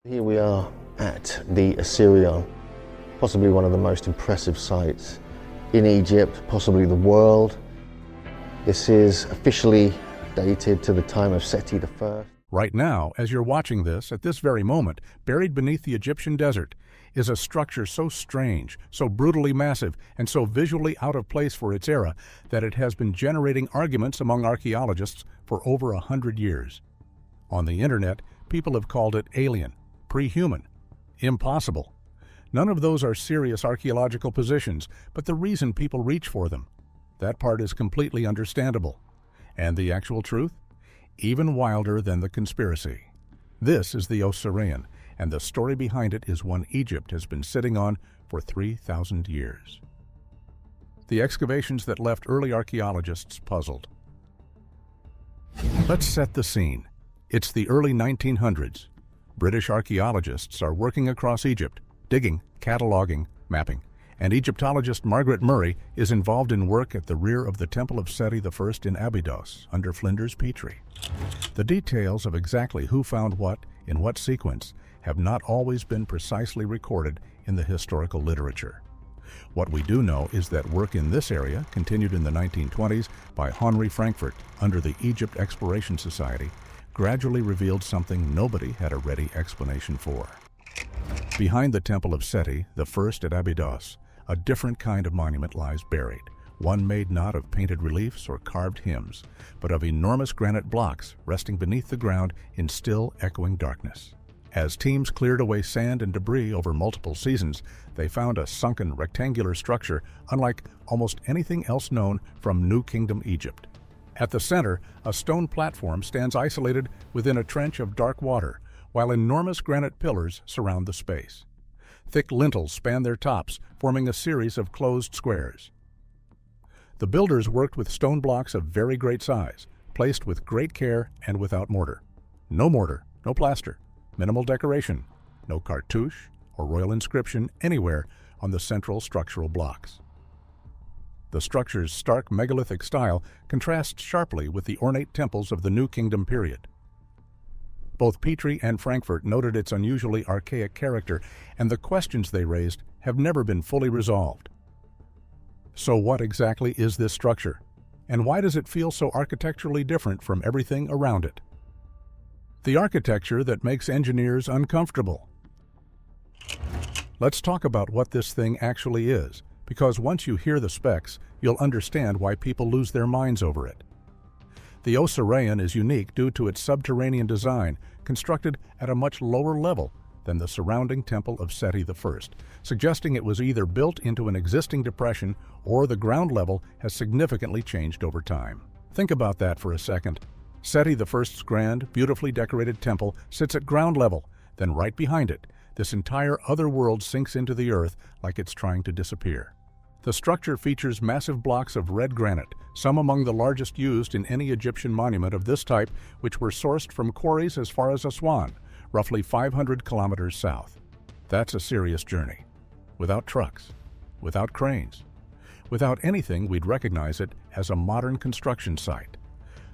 Here we are at the Osireion, possibly one of the most impressive sites in Egypt, possibly the world. This is officially dated to the time of Seti I. Right now, as you're watching this, at this very moment, buried beneath the Egyptian desert, is a structure so strange, so brutally massive, and so visually out of place for its era that it has been generating arguments among archaeologists for over 100 years. On the internet, people have called it alien, pre-human, impossible. None of those are serious archaeological positions, but the reason people reach for them. That part is completely understandable. And the actual truth? Even wilder than the conspiracy. This is the Osireion, and the story behind it is one Egypt has been sitting on for 3,000 years. The excavations that left early archaeologists puzzled. Let's set the scene. It's the early 1900s. British archaeologists are working across Egypt, digging, cataloging, mapping, and Egyptologist Margaret Murray is involved in work at the rear of the Temple of Seti I in Abydos, under Flinders Petrie. The details of exactly who found what, in what sequence, have not always been precisely recorded in the historical literature. What we do know is that work in this area continued in the 1920s by Henri Frankfurt under the Egypt Exploration Society, gradually revealed something nobody had a ready explanation for. Behind the Temple of Seti, the first at Abydos, a different kind of monument lies buried, one made not of painted reliefs or carved hymns, but of enormous granite blocks resting beneath the ground in still echoing darkness. As teams cleared away sand and debris over multiple seasons, they found a sunken rectangular structure unlike almost anything else known from New Kingdom Egypt. At the center, a stone platform stands isolated within a trench of dark water, while enormous granite pillars surround the space. Thick lintels span their tops, forming a series of closed squares. The builders worked with stone blocks of very great size, placed with great care and without mortar. No mortar, no plaster, minimal decoration, no cartouche or royal inscription anywhere on the central structural blocks. The structure's stark megalithic style contrasts sharply with the ornate temples of the New Kingdom period. Both Petrie and Frankfurt noted its unusually archaic character, and the questions they raised have never been fully resolved. So what exactly is this structure? And why does it feel so architecturally different from everything around it? The architecture that makes engineers uncomfortable. Let's talk about what this thing actually is, because once you hear the specs, you'll understand why people lose their minds over it. The Osireion is unique due to its subterranean design, constructed at a much lower level than the surrounding Temple of Seti I, suggesting it was either built into an existing depression or the ground level has significantly changed over time. Think about that for a second. Seti I's grand, beautifully decorated temple sits at ground level, then right behind it, this entire other world sinks into the earth like it's trying to disappear. The structure features massive blocks of red granite, some among the largest used in any Egyptian monument of this type, which were sourced from quarries as far as Aswan, roughly 500 kilometers south. That's a serious journey. Without trucks, without cranes, without anything we'd recognize it as a modern construction site.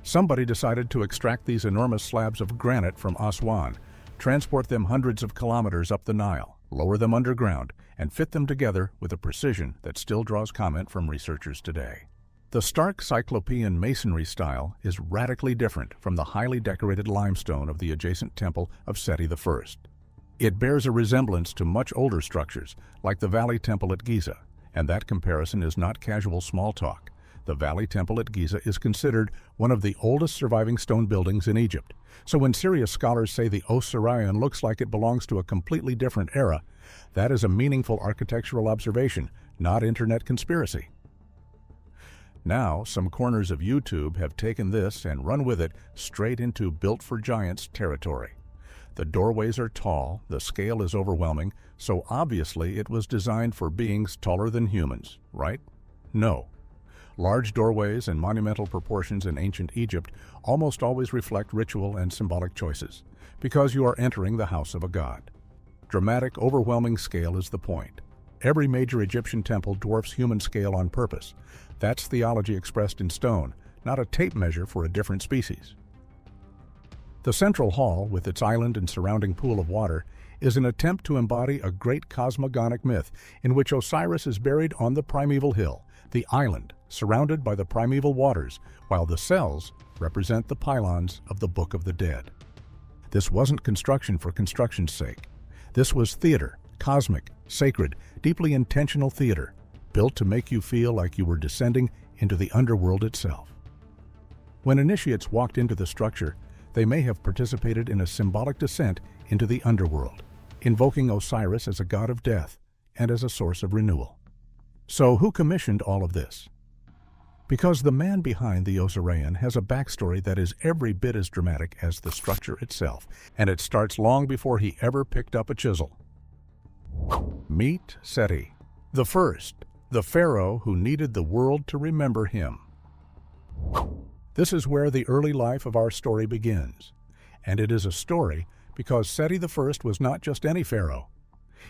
Somebody decided to extract these enormous slabs of granite from Aswan, transport them hundreds of kilometers up the Nile, lower them underground, and fit them together with a precision that still draws comment from researchers today. The stark cyclopean masonry style is radically different from the highly decorated limestone of the adjacent temple of Seti I. It bears a resemblance to much older structures, like the Valley Temple at Giza, and that comparison is not casual small talk. The Valley Temple at Giza is considered one of the oldest surviving stone buildings in Egypt. So when serious scholars say the Osireion looks like it belongs to a completely different era, that is a meaningful architectural observation, not internet conspiracy. Now, some corners of YouTube have taken this and run with it straight into Built for Giants territory. The doorways are tall, the scale is overwhelming, so obviously it was designed for beings taller than humans, right? No. Large doorways and monumental proportions in ancient Egypt almost always reflect ritual and symbolic choices, because you are entering the house of a god. Dramatic, overwhelming scale is the point. Every major Egyptian temple dwarfs human scale on purpose. That's theology expressed in stone, not a tape measure for a different species. The central hall, with its island and surrounding pool of water, is an attempt to embody a great cosmogonic myth in which Osiris is buried on the primeval hill, the island, surrounded by the primeval waters, while the cells represent the pylons of the Book of the Dead. This wasn't construction for construction's sake. This was theater, cosmic, sacred, deeply intentional theater, built to make you feel like you were descending into the underworld itself. When initiates walked into the structure, they may have participated in a symbolic descent into the underworld, invoking Osiris as a god of death and as a source of renewal. So who commissioned all of this? Because the man behind the Osireion has a backstory that is every bit as dramatic as the structure itself, and it starts long before he ever picked up a chisel. Meet Seti, the first, the pharaoh who needed the world to remember him. This is where the early life of our story begins, and it is a story because Seti I was not just any pharaoh.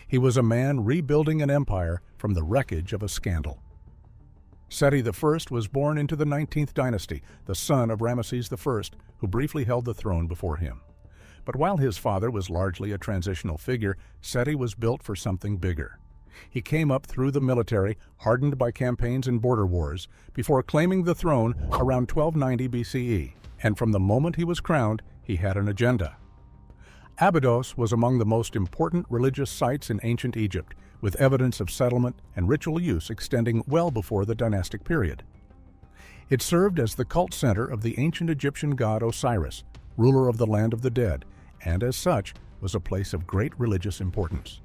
He was a man rebuilding an empire from the wreckage of a scandal. Seti I was born into the 19th dynasty, the son of Ramesses I, who briefly held the throne before him. But while his father was largely a transitional figure, Seti was built for something bigger. He came up through the military, hardened by campaigns and border wars, before claiming the throne around 1290 BCE, and from the moment he was crowned, he had an agenda. Abydos was among the most important religious sites in ancient Egypt, with evidence of settlement and ritual use extending well before the dynastic period. It served as the cult center of the ancient Egyptian god Osiris, ruler of the land of the dead, and as such was a place of great religious importance.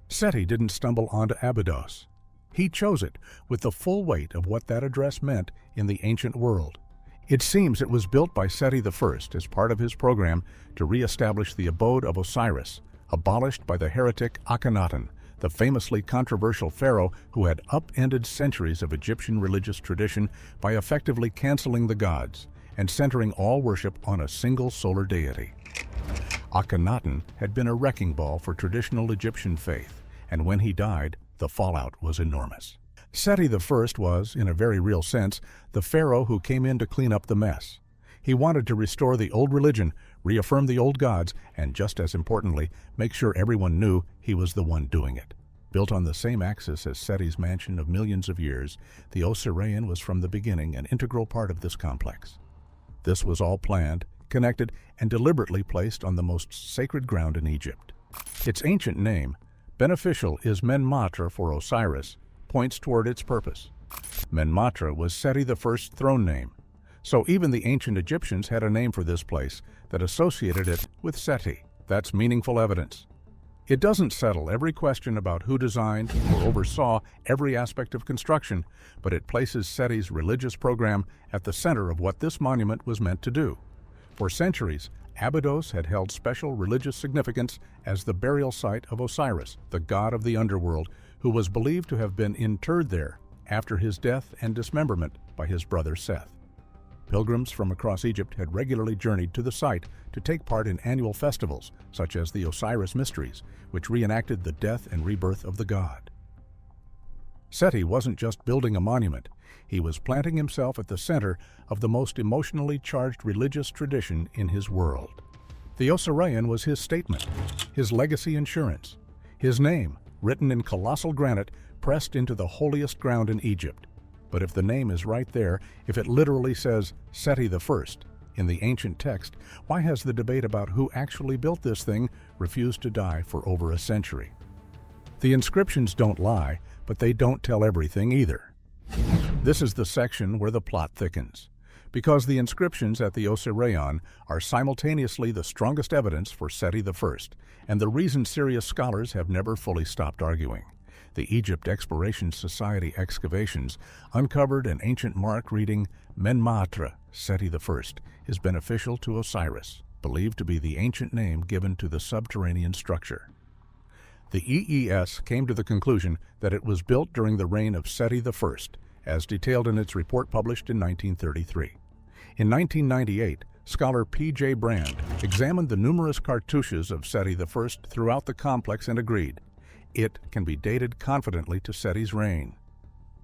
Seti didn't stumble onto Abydos. He chose it with the full weight of what that address meant in the ancient world. It seems it was built by Seti I as part of his program to re-establish the abode of Osiris, abolished by the heretic Akhenaten, the famously controversial pharaoh who had upended centuries of Egyptian religious tradition by effectively canceling the gods and centering all worship on a single solar deity. Akhenaten had been a wrecking ball for traditional Egyptian faith, and when he died, the fallout was enormous. Seti I was, in a very real sense, the pharaoh who came in to clean up the mess. He wanted to restore the old religion, reaffirm the old gods, and just as importantly, make sure everyone knew he was the one doing it. Built on the same axis as Seti's mansion of millions of years, the Osireion was from the beginning an integral part of this complex. This was all planned, connected, and deliberately placed on the most sacred ground in Egypt. Its ancient name, beneficial is Menmatra for Osiris, points toward its purpose. Menmatra was Seti I's throne name, so even the ancient Egyptians had a name for this place that associated it with Seti. That's meaningful evidence. It doesn't settle every question about who designed or oversaw every aspect of construction, but it places Seti's religious program at the center of what this monument was meant to do. For centuries, Abydos had held special religious significance as the burial site of Osiris, the god of the underworld, who was believed to have been interred there after his death and dismemberment by his brother Seth. Pilgrims from across Egypt had regularly journeyed to the site to take part in annual festivals, such as the Osiris Mysteries, which reenacted the death and rebirth of the god. Seti wasn't just building a monument, he was planting himself at the center of the most emotionally charged religious tradition in his world. The Osireion was his statement, his legacy insurance, his name, written in colossal granite, pressed into the holiest ground in Egypt. But if the name is right there, if it literally says Seti I in the ancient text, why has the debate about who actually built this thing refused to die for over a century? The inscriptions don't lie, but they don't tell everything either. This is the section where the plot thickens, because the inscriptions at the Osireion are simultaneously the strongest evidence for Seti I, and the reason serious scholars have never fully stopped arguing. The Egypt Exploration Society excavations uncovered an ancient mark reading Menmatra, Seti I, is beneficial to Osiris, believed to be the ancient name given to the subterranean structure. The EES came to the conclusion that it was built during the reign of Seti I, as detailed in its report published in 1933. In 1998, scholar P.J. Brand examined the numerous cartouches of Seti I throughout the complex and agreed it can be dated confidently to Seti's reign.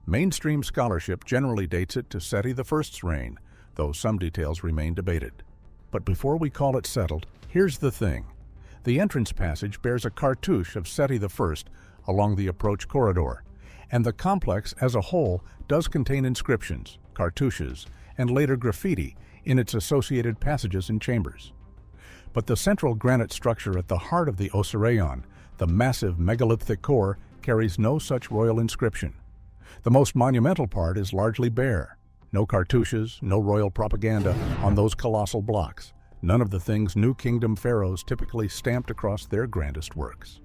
Mainstream scholarship generally dates it to Seti I's reign, though some details remain debated. But before we call it settled, here's the thing. The entrance passage bears a cartouche of Seti I along the approach corridor, and the complex as a whole does contain inscriptions, cartouches, and later graffiti in its associated passages and chambers. But the central granite structure at the heart of the Osireion, the massive megalithic core, carries no such royal inscription. The most monumental part is largely bare. No cartouches, no royal propaganda on those colossal blocks. None of the things New Kingdom pharaohs typically stamped across their grandest works.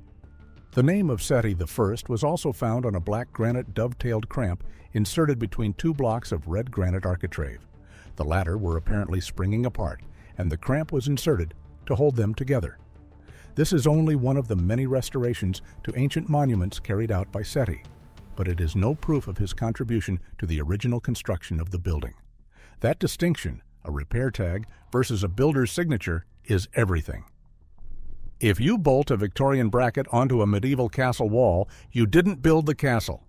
The name of Seti I was also found on a black granite dovetailed cramp inserted between two blocks of red granite architrave. The latter were apparently springing apart, and the cramp was inserted to hold them together. This is only one of the many restorations to ancient monuments carried out by Seti, but it is no proof of his contribution to the original construction of the building. That distinction, a repair tag versus a builder's signature, is everything. If you bolt a Victorian bracket onto a medieval castle wall, you didn't build the castle.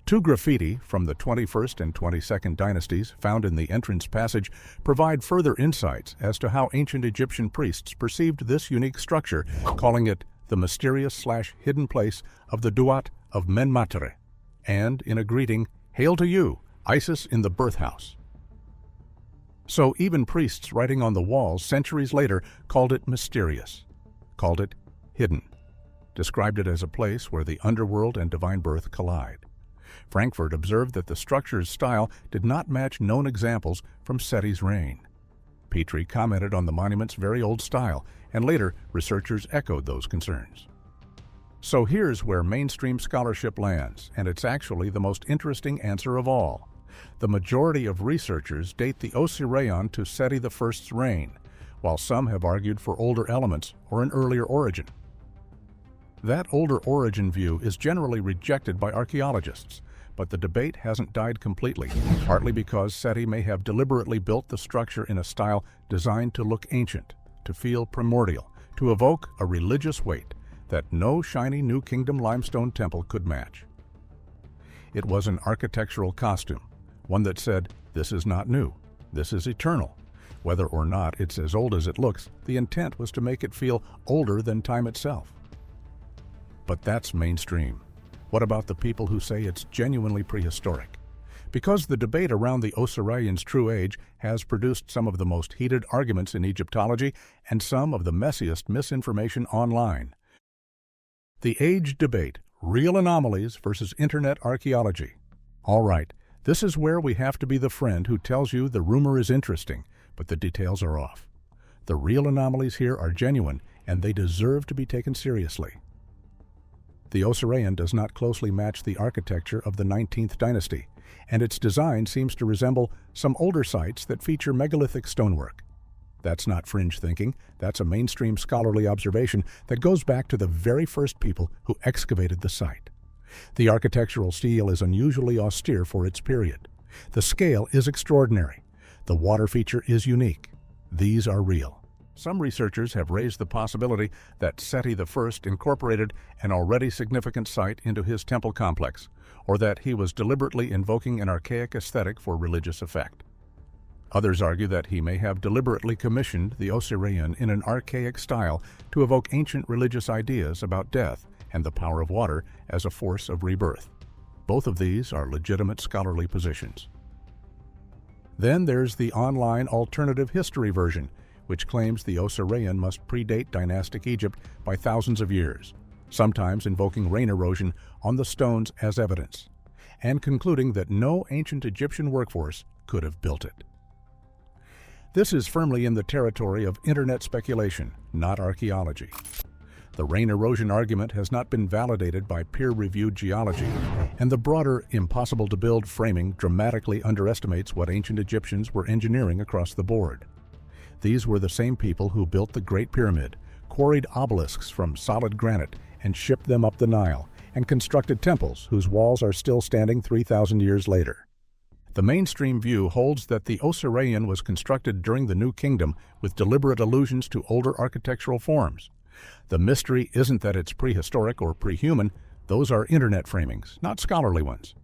Two graffiti from the 21st and 22nd dynasties found in the entrance passage provide further insights as to how ancient Egyptian priests perceived this unique structure, calling it the mysterious/hidden place of the Duat of Menmatre, and, in a greeting, "Hail to you, Isis in the birth house." So even priests writing on the walls centuries later called it mysterious, called it hidden, described it as a place where the underworld and divine birth collide. Frankfurt observed that the structure's style did not match known examples from Seti's reign. Petrie commented on the monument's very old style, and later researchers echoed those concerns. So here's where mainstream scholarship lands, and it's actually the most interesting answer of all. The majority of researchers date the Osireion to Seti I's reign, while some have argued for older elements or an earlier origin. That older origin view is generally rejected by archaeologists, but the debate hasn't died completely, partly because Seti may have deliberately built the structure in a style designed to look ancient, to feel primordial, to evoke a religious weight that no shiny New Kingdom limestone temple could match. It was an architectural costume, one that said, "This is not new, this is eternal." Whether or not it's as old as it looks, the intent was to make it feel older than time itself. But that's mainstream. What about the people who say it's genuinely prehistoric? Because the debate around the Osireion's true age has produced some of the most heated arguments in Egyptology and some of the messiest misinformation online. The age debate, real anomalies versus internet archaeology. All right, this is where we have to be the friend who tells you the rumor is interesting, but the details are off. The real anomalies here are genuine, and they deserve to be taken seriously. The Osireion does not closely match the architecture of the 19th dynasty, and its design seems to resemble some older sites that feature megalithic stonework. That's not fringe thinking, that's a mainstream scholarly observation that goes back to the very first people who excavated the site. The architectural style is unusually austere for its period. The scale is extraordinary. The water feature is unique. These are real. Some researchers have raised the possibility that Seti I incorporated an already significant site into his temple complex, or that he was deliberately invoking an archaic aesthetic for religious effect. Others argue that he may have deliberately commissioned the Osireion in an archaic style to evoke ancient religious ideas about death and the power of water as a force of rebirth. Both of these are legitimate scholarly positions. Then there's the online alternative history version, which claims the Osireion must predate dynastic Egypt by thousands of years, sometimes invoking rain erosion on the stones as evidence, and concluding that no ancient Egyptian workforce could have built it. This is firmly in the territory of internet speculation, not archaeology. The rain erosion argument has not been validated by peer-reviewed geology, and the broader impossible-to-build framing dramatically underestimates what ancient Egyptians were engineering across the board. These were the same people who built the Great Pyramid, quarried obelisks from solid granite and shipped them up the Nile, and constructed temples whose walls are still standing 3,000 years later. The mainstream view holds that the Osireion was constructed during the New Kingdom with deliberate allusions to older architectural forms. The mystery isn't that it's prehistoric or pre-human, those are internet framings, not scholarly ones.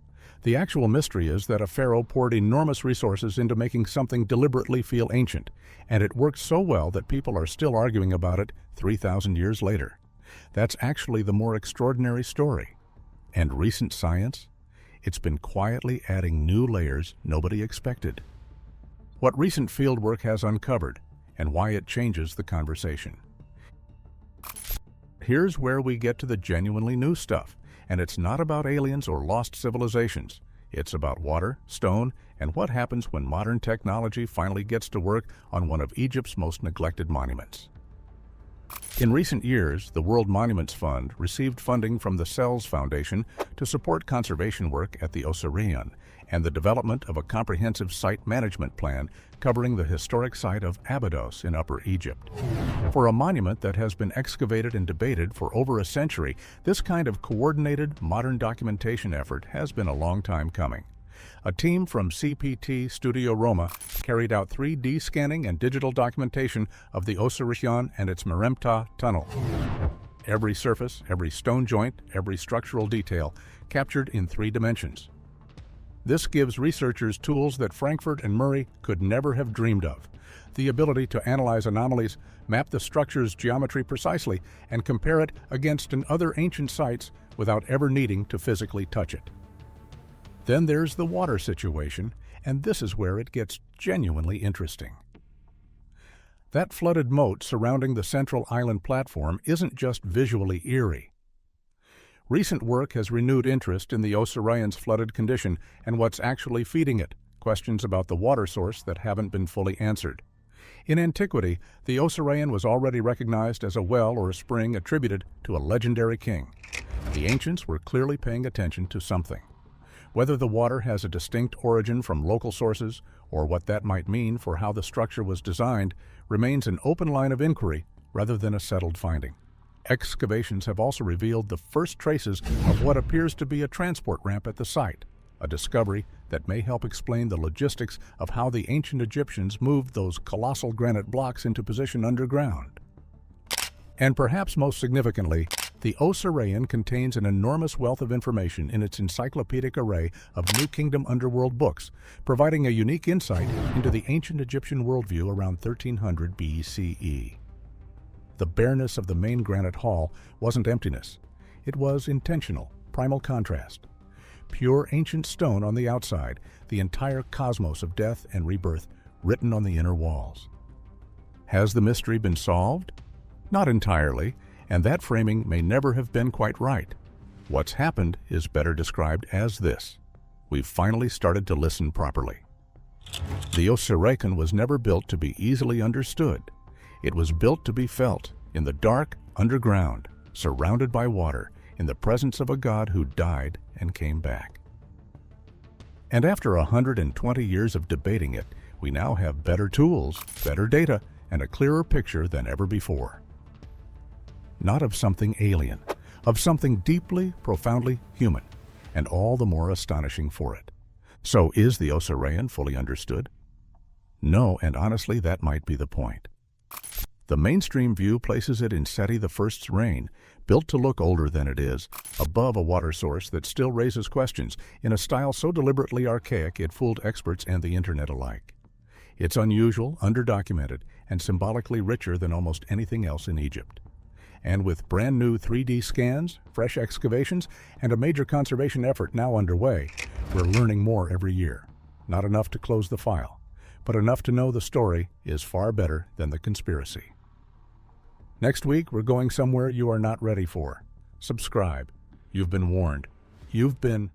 The actual mystery is that a pharaoh poured enormous resources into making something deliberately feel ancient, and it worked so well that people are still arguing about it 3,000 years later. That's actually the more extraordinary story. And recent science? It's been quietly adding new layers nobody expected. What recent fieldwork has uncovered, and why it changes the conversation. Here's where we get to the genuinely new stuff, and it's not about aliens or lost civilizations. It's about water, stone, and what happens when modern technology finally gets to work on one of Egypt's most neglected monuments. In recent years, the World Monuments Fund received funding from the CELS Foundation to support conservation work at the Osireion and the development of a comprehensive site management plan covering the historic site of Abydos in Upper Egypt. For a monument that has been excavated and debated for over a century, this kind of coordinated, modern documentation effort has been a long time coming. A team from CPT Studio Roma carried out 3D scanning and digital documentation of the Osireion and its Meremptah tunnel. Every surface, every stone joint, every structural detail captured in 3 dimensions. This gives researchers tools that Frankfurt and Murray could never have dreamed of. The ability to analyze anomalies, map the structure's geometry precisely, and compare it against other ancient sites without ever needing to physically touch it. Then there's the water situation, and this is where it gets genuinely interesting. That flooded moat surrounding the central island platform isn't just visually eerie. Recent work has renewed interest in the Osireion's flooded condition and what's actually feeding it, questions about the water source that haven't been fully answered. In antiquity, the Osireion was already recognized as a well or a spring attributed to a legendary king. The ancients were clearly paying attention to something. Whether the water has a distinct origin from local sources, or what that might mean for how the structure was designed, remains an open line of inquiry rather than a settled finding. Excavations have also revealed the first traces of what appears to be a transport ramp at the site, a discovery that may help explain the logistics of how the ancient Egyptians moved those colossal granite blocks into position underground. And perhaps most significantly, the Osireion contains an enormous wealth of information in its encyclopedic array of New Kingdom underworld books, providing a unique insight into the ancient Egyptian worldview around 1300 BCE. The bareness of the main granite hall wasn't emptiness. It was intentional, primal contrast. Pure ancient stone on the outside, the entire cosmos of death and rebirth written on the inner walls. Has the mystery been solved? Not entirely, and that framing may never have been quite right. What's happened is better described as this: we've finally started to listen properly. The Osireion was never built to be easily understood. It was built to be felt, in the dark, underground, surrounded by water, in the presence of a God who died and came back. And after 120 years of debating it, we now have better tools, better data, and a clearer picture than ever before. Not of something alien, of something deeply, profoundly human, and all the more astonishing for it. So is the Osireion fully understood? No, and honestly, that might be the point. The mainstream view places it in Seti I's reign, built to look older than it is, above a water source that still raises questions, in a style so deliberately archaic it fooled experts and the internet alike. It's unusual, underdocumented, and symbolically richer than almost anything else in Egypt. And with brand new 3D scans, fresh excavations, and a major conservation effort now underway, we're learning more every year. Not enough to close the file, but enough to know the story is far better than the conspiracy. Next week, we're going somewhere you are not ready for. Subscribe. You've been warned. You've been